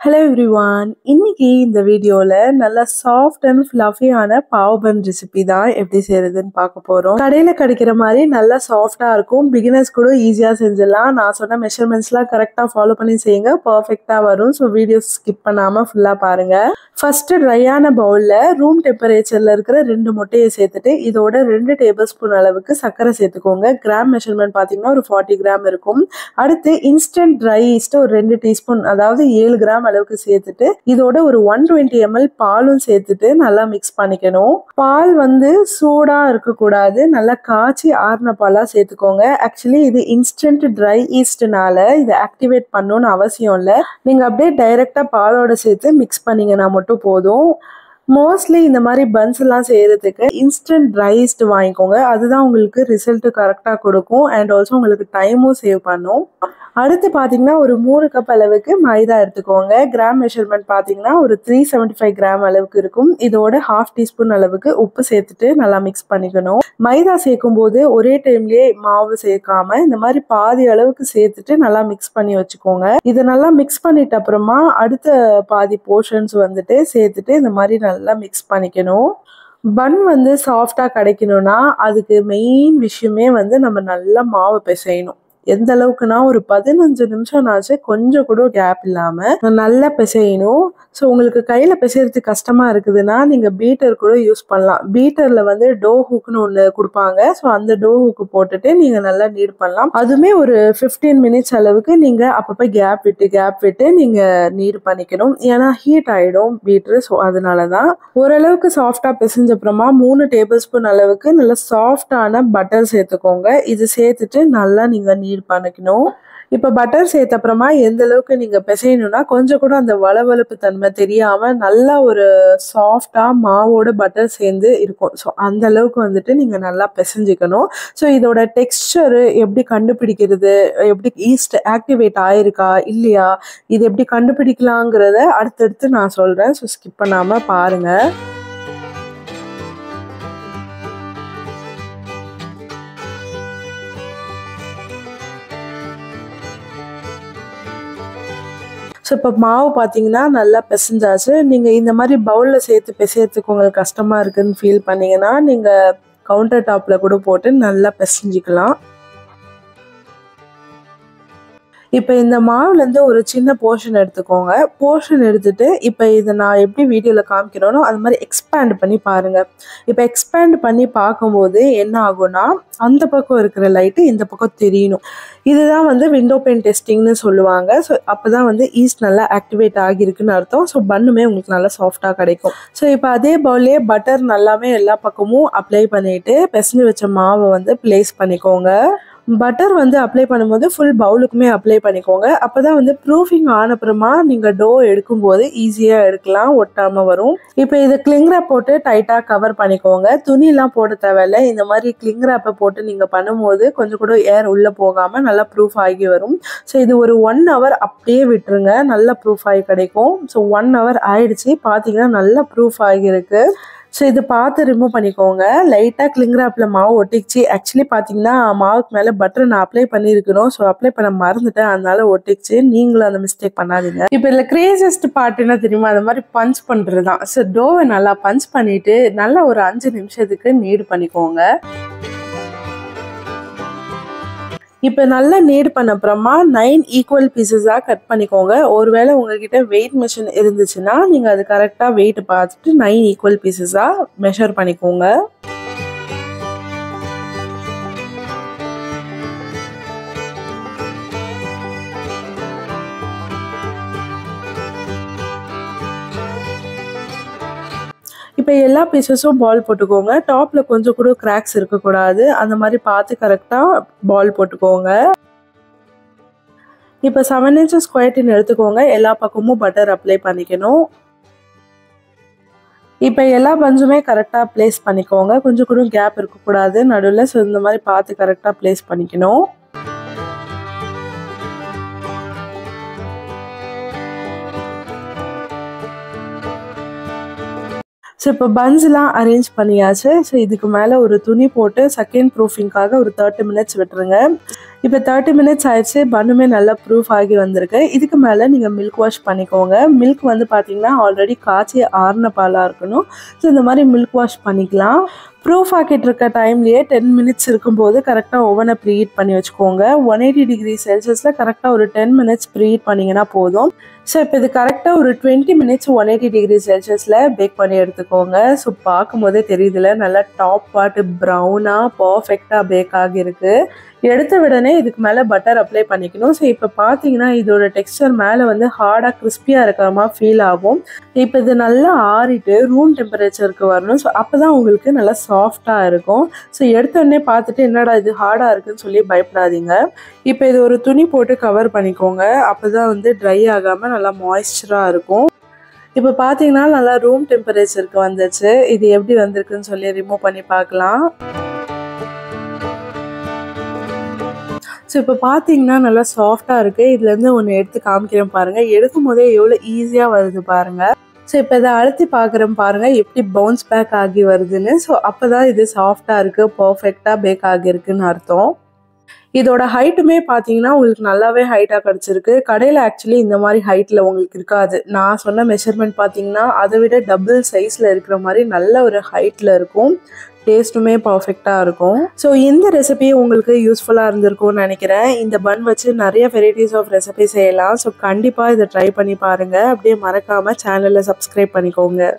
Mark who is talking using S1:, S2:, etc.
S1: Hello everyone. இன்னைக்கு இந்த வீடியோல நல்ல சாஃப்ட் அண்ட் ஃப்ளஃபியான பாவ் பன் ரெசிபி தான் எப்படி செய்யறதுன்னு பார்க்க போறோம். கடையில கிடைக்கிற மாதிரி நல்லா சாஃப்டா இருக்கும். பிகினர்ஸ் கூட ஈஸியா செஞ்சிடலாம். நான் சொன்ன மெஷர்மெண்ட்ஸ்லாம் கரெக்டா ஃபாலோ பண்ணி செய்யுங்க. பர்ஃபெக்ட்டா வரும். ஸோ வீடியோ ஸ்கிப் பண்ணாம ஃபுல்லா பாருங்க. ஃபர்ஸ்ட் ட்ரையான பவுல்ல ரூம் டெம்பரேச்சர்ல இருக்கிற 2 முட்டையை சேர்த்துட்டு இதோட 2 டேபிள் ஸ்பூன் அளவுக்கு சர்க்கரை சேர்த்துக்கோங்க. கிராம் மெஷர்மெண்ட் பார்த்தீங்கன்னா ஒரு 40 கிராம் இருக்கும். அடுத்து இன்ஸ்டன்ட் ட்ரை ஈஸ்ட் ஒரு 2 டீஸ்பூன் அதாவது 7 கிராம் அளவுக்கு சேர்த்துட்டு இதோட ஒரு 120 ml பாலும் சேர்த்துட்டு நல்லா மிக்ஸ் பண்ணிக்கணும். பால் வந்து சூடா இருக்கக்கூடாது, நல்லா காய்ச்சி ஆறின பாலா சேர்த்துக்கோங்க. ஆக்சுவலி இது இன்ஸ்டன்ட் ட்ரை ஈஸ்ட்னால இதை ஆக்டிவேட் பண்ணணும்னு அவசியம் இல்லை. நீங்க அப்படியே டைரக்டா பாலோட சேர்த்து மிக்ஸ் பண்ணீங்கன்னா மட்டும் போதும். மோஸ்ட்லி இந்த மாதிரி பன்ஸ் எல்லாம் செய்யறதுக்கு இன்ஸ்டன்ட் ட்ரை ஈஸ்ட் வாங்கிக்கோங்க. அதுதான் உங்களுக்கு ரிசல்ட் கரெக்டா கொடுக்கும் அண்ட் ஆல்சோ உங்களுக்கு டைமும் சேவ் பண்ணும். அடுத்து பார்த்தீங்கன்னா ஒரு 3 கப் அளவுக்கு மைதா எடுத்துக்கோங்க. கிராம் மெஷர்மெண்ட் பார்த்தீங்கன்னா ஒரு 375 கிராம் அளவுக்கு இருக்கும். இதோட 1/2 டீஸ்பூன் அளவுக்கு உப்பு சேர்த்துட்டு நல்லா மிக்ஸ் பண்ணிக்கணும். மைதா சேர்க்கும் போது ஒரே டைம்லயே மாவு சேர்க்காம இந்த மாதிரி பாதி அளவுக்கு சேர்த்துட்டு நல்லா மிக்ஸ் பண்ணி வச்சுக்கோங்க. இதை நல்லா மிக்ஸ் பண்ணிட்ட அப்புறமா அடுத்த பாதி போர்ஷன்ஸ் வந்துட்டு சேர்த்துட்டு இந்த மாதிரி நல்லா மிக்ஸ் பண்ணிக்கணும். பன் வந்து சாஃப்டா கிடைக்கணும்னா அதுக்கு மெயின் விஷயமே வந்து நம்ம நல்லா மாவு பிசையணும். எந்த அளவுக்குன்னா ஒரு 15 நிமிஷம்னாச்சு கொஞ்சம் கூட கேப் இல்லாம நல்லா பிசையணும். ஸோ உங்களுக்கு கையில பிசைறதுக்கு கஷ்டமா இருக்குதுன்னா நீங்க பீட்டர் கூட யூஸ் பண்ணலாம். பீட்டர்ல வந்து டோ ஹூக்னு ஒன்று கொடுப்பாங்க. ஸோ அந்த டோ ஹூக்கு போட்டுட்டு நீங்க நல்லா நீட் பண்ணலாம். அதுவுமே ஒரு 15 மினிட்ஸ் அளவுக்கு நீங்க அப்பப்போ கேப் விட்டு நீங்க நீட் பண்ணிக்கணும். ஏன்னா ஹீட் ஆயிடும் பீட்டர். ஸோ அதனாலதான் ஓரளவுக்கு சாஃப்டா பிசைஞ்ச அப்புறமா 3 டேபிள் ஸ்பூன் அளவுக்கு நல்ல சாஃப்டான பட்டர் சேர்த்துக்கோங்க. இது சேர்த்துட்டு நல்லா நீங்க நீட் பண்ணிக்கணும். இப்போ பட்டர் சேர்த்த அப்புறமா எந்த அளவுக்கு நீங்க பிசையணும்னா கொஞ்சம் கூட அந்த வளவளப்பு தன்மை தெரியாம நல்லா ஒரு சாஃப்டா மாவோட பட்டர் சேர்ந்து இருக்கும். ஸோ அந்த அளவுக்கு வந்துட்டு நீங்க நல்லா பிசைஞ்சிக்கணும். ஸோ இதோட டெக்ஸ்டர் எப்படி கண்டுபிடிக்கிறது, எப்படி ஈஸ்ட் ஆக்டிவேட் ஆயிருக்கா இல்லையா, இது எப்படி கண்டுபிடிக்கலாங்கிறத அடுத்தடுத்து நான் சொல்றேன். ஸோ ஸ்கிப் பண்ணாம பாருங்க. ஸோ இப்போ மாவு பார்த்தீங்கன்னா நல்லா பிசைஞ்சாச்சு. நீங்கள் இந்த மாதிரி பவுலில் சேர்த்து பிசையறதுக்கு உங்களுக்கு கஷ்டமாக இருக்குதுன்னு ஃபீல் பண்ணிங்கன்னா நீங்கள் கவுண்டர் டாப்பில் கூட போட்டு நல்லா பிசைஞ்சிக்கலாம். இப்போ இந்த மாவுலேருந்து ஒரு சின்ன போர்ஷன் எடுத்துக்கோங்க. போர்ஷன் எடுத்துட்டு இப்போ இதை நான் எப்படி வீடியோவில் காமிக்கிறேனோ அது மாதிரி எக்ஸ்பேண்ட் பண்ணி பாருங்கள். இப்போ எக்ஸ்பேண்ட் பண்ணி பார்க்கும்போது என்ன ஆகும்னா அந்த பக்கம் இருக்கிற லைட்டு இந்த பக்கம் தெரியணும். இதுதான் வந்து விண்டோ பென் டெஸ்டிங்னு சொல்லுவாங்க. ஸோ அப்போ தான் வந்து ஈஸ்ட் நல்லா ஆக்டிவேட் ஆகியிருக்குன்னு அர்த்தம். ஸோ பன்னுமே உங்களுக்கு நல்லா சாஃப்டாக கிடைக்கும். ஸோ இப்போ அதே பவுல்லே பட்டர் நல்லாவே எல்லா பக்கமும் அப்ளை பண்ணிவிட்டு பிசைஞ்சு வச்ச மாவை வந்து ப்ளேஸ் பண்ணிக்கோங்க. பட்டர் வந்து அப்ளை பண்ணும்போது ஃபுல் பவுலுக்குமே அப்ளை பண்ணிக்கோங்க. அப்போ தான் வந்து ப்ரூஃபிங் ஆனப்புறமா நீங்கள் டோ எடுக்கும்போது ஈஸியாக எடுக்கலாம், ஒட்டாமல் வரும். இப்போ இதை கிளிங் ரேப் போட்டு டைட்டாக கவர் பண்ணிக்கோங்க. துணியெலாம் போட தேவையில்லை. இந்த மாதிரி கிளிங் ரேப்பை போட்டு நீங்கள் பண்ணும்போது கொஞ்சம் கூட ஏர் உள்ளே போகாமல் நல்லா ப்ரூஃப் ஆகி வரும். ஸோ இது ஒரு 1 hour அப்படியே விட்டுருங்க, நல்லா ப்ரூஃப் ஆகி கிடைக்கும். ஸோ 1 hour ஆயிடுச்சு. பார்த்தீங்கன்னா நல்லா ப்ரூஃப் ஆகியிருக்கு. ஸோ இது பார்த்து ரிமூவ் பண்ணிக்கோங்க. லைட்டாக கிளிங் ரேப்பில் மாவு ஒட்டிச்சு. ஆக்சுவலி பார்த்தீங்கன்னா மாவுக்கு மேலே பட்டர் நான் அப்ளை பண்ணியிருக்கணும். ஸோ அப்ளை பண்ண மறந்துட்டேன், அதனால ஒட்டிச்சு. நீங்களும் அந்த மிஸ்டேக் பண்ணாதீங்க. இப்போ இதில் கிரேசியஸ்ட் பார்ட் என்ன தெரியுமா, அந்த மாதிரி பஞ்ச் பண்ணுறது தான். ஸோ டோவை நல்லா பஞ்ச் பண்ணிவிட்டு நல்லா ஒரு 5 நிமிஷத்துக்கு நீட் பண்ணிக்கோங்க. இப்போ நல்லா நீட் பண்ண அப்புறமா 9 ஈக்குவல் பீசஸாக கட் பண்ணிக்கோங்க. ஒருவேளை உங்ககிட்ட வெயிட் மெஷின் இருந்துச்சுன்னா நீங்கள் அது கரெக்டாக வெயிட் பார்த்துட்டு 9 ஈக்குவல் பீசஸாக மெஷர் பண்ணிக்கோங்க. இப்போ எல்லா பீசஸும் பால் போட்டுக்கோங்க. டாப்பில் கொஞ்சம் கூட கிராக்ஸ் இருக்கக்கூடாது. அந்த மாதிரி பார்த்து கரெக்டாக பால் போட்டுக்கோங்க. இப்போ 7 inches ஸ்கொயர் டின் எடுத்துக்கோங்க. எல்லா பக்கமும் பட்டர் அப்ளை பண்ணிக்கணும். இப்போ எல்லா பஞ்சுமே கரெக்டாக ப்ளேஸ் பண்ணிக்கோங்க. கொஞ்சம் கூட கேப் இருக்கக்கூடாது நடுவில். ஸோ இந்த மாதிரி பார்த்து கரெக்டாக ப்ளேஸ் பண்ணிக்கணும். ஸோ இப்போ பன்ஸ்லாம் அரேஞ்ச் பண்ணியாச்சு. ஸோ இதுக்கு மேலே ஒரு துணி போட்டு செகண்ட் ப்ரூஃபிங்காக ஒரு 30 minutes விட்டுருங்க. இப்போ 30 மினிட்ஸ் ஆயிடுச்சு. பன்னுமே நல்லா ப்ரூஃப் ஆகி வந்திருக்கு. இதுக்கு மேலே நீங்கள் மில்க் வாஷ் பண்ணிக்கோங்க. மில்க் வந்து பார்த்தீங்கன்னா ஆல்ரெடி காய்ச்சி ஆறின பாலாக இருக்கணும். ஸோ இந்த மாதிரி மில்க் வாஷ் பண்ணிக்கலாம். ப்ரூஃப் ஆக்கிட்டு இருக்க டைம்லேயே 10 மினிட்ஸ் இருக்கும்போது கரெக்டாக ஓவனை ப்ரீஹீட் பண்ணி வச்சுக்கோங்க. 180 டிகிரி செல்சியஸில் கரெக்டாக ஒரு 10 மினிட்ஸ் ப்ரீஹீட் பண்ணிங்கன்னா போதும். ஸோ இப்போ இது கரெக்டாக ஒரு 20 மினிட்ஸ் 180 டிகிரி செல்சியஸில் பேக் பண்ணி எடுத்துக்கோங்க. ஸோ பார்க்கும்போதே தெரியுதுல, நல்லா டாப் பார்ட்டு ப்ரௌனாக பர்ஃபெக்டாக பேக் ஆகியிருக்கு. எடுத்த உடனே இதுக்கு மேலே பட்டர் அப்ளை பண்ணிக்கணும். ஸோ இப்போ பார்த்தீங்கன்னா இதோட டெக்ஸ்டர் மேலே வந்து ஹார்டாக கிறிஸ்பியாக இருக்கிற மாதிரி ஃபீல் ஆகும். இப்போ இது நல்லா ஆறிட்டு ரூம் டெம்பரேச்சருக்கு வரணும். ஸோ அப்போ தான் உங்களுக்கு நல்லா சாஃப்டாக இருக்கும். ஸோ எடுத்தோடனே பார்த்துட்டு என்னடா இது ஹார்டாக இருக்குன்னு சொல்லி பயப்படாதீங்க. இப்போ இது ஒரு துணி போட்டு கவர் பண்ணிக்கோங்க. அப்போ தான் வந்து ட்ரை ஆகாமல் நல்லா மாய்ஸ்சராக இருக்கும். இப்போ பார்த்தீங்கன்னா நல்லா ரூம் டெம்பரேச்சருக்கு வந்துச்சு. இது எப்படி வந்திருக்குன்னு சொல்லி ரிமூவ் பண்ணி பார்க்கலாம். ஸோ இப்போ பார்த்தீங்கன்னா நல்லா சாஃப்டாக இருக்குது. இதுலேருந்து ஒன்று எடுத்து காமிக்கிறேன் பாருங்கள். எடுக்கும் போதே எவ்வளோ ஈஸியாக வருது பாருங்கள். ஸோ இப்போ இதை அழுத்தி பார்க்குறேன் பாருங்கள் எப்படி பவுன்ஸ் பேக் ஆகி வருதுன்னு. ஸோ அப்போ தான் இது சாஃப்டாக இருக்குது, பர்ஃபெக்டாக பேக் ஆகியிருக்குன்னு அர்த்தம். இதோட ஹைட்டுமே பார்த்தீங்கன்னா உங்களுக்கு நல்லாவே ஹைட்டாக கிடச்சிருக்கு. கடையில் ஆக்சுவலி இந்த மாதிரி ஹைட்டில் உங்களுக்கு இருக்காது. நான் சொன்ன மெஷர்மெண்ட் பார்த்தீங்கன்னா அதை விட டபுள் சைஸில் இருக்கிற மாதிரி நல்ல ஒரு ஹைட்டில் இருக்கும். டேஸ்ட்டுமே பர்ஃபெக்டாக இருக்கும். ஸோ இந்த ரெசிபி உங்களுக்கு யூஸ்ஃபுல்லாக இருந்திருக்கும்னு நினைக்கிறேன். இந்த பன் வச்சு நிறைய வெரைட்டிஸ் ஆஃப் ரெசிபி செய்யலாம். ஸோ கண்டிப்பாக இதை ட்ரை பண்ணி பாருங்கள். அப்படியே மறக்காமல் சேனலில் சப்ஸ்கிரைப் பண்ணிக்கோங்க.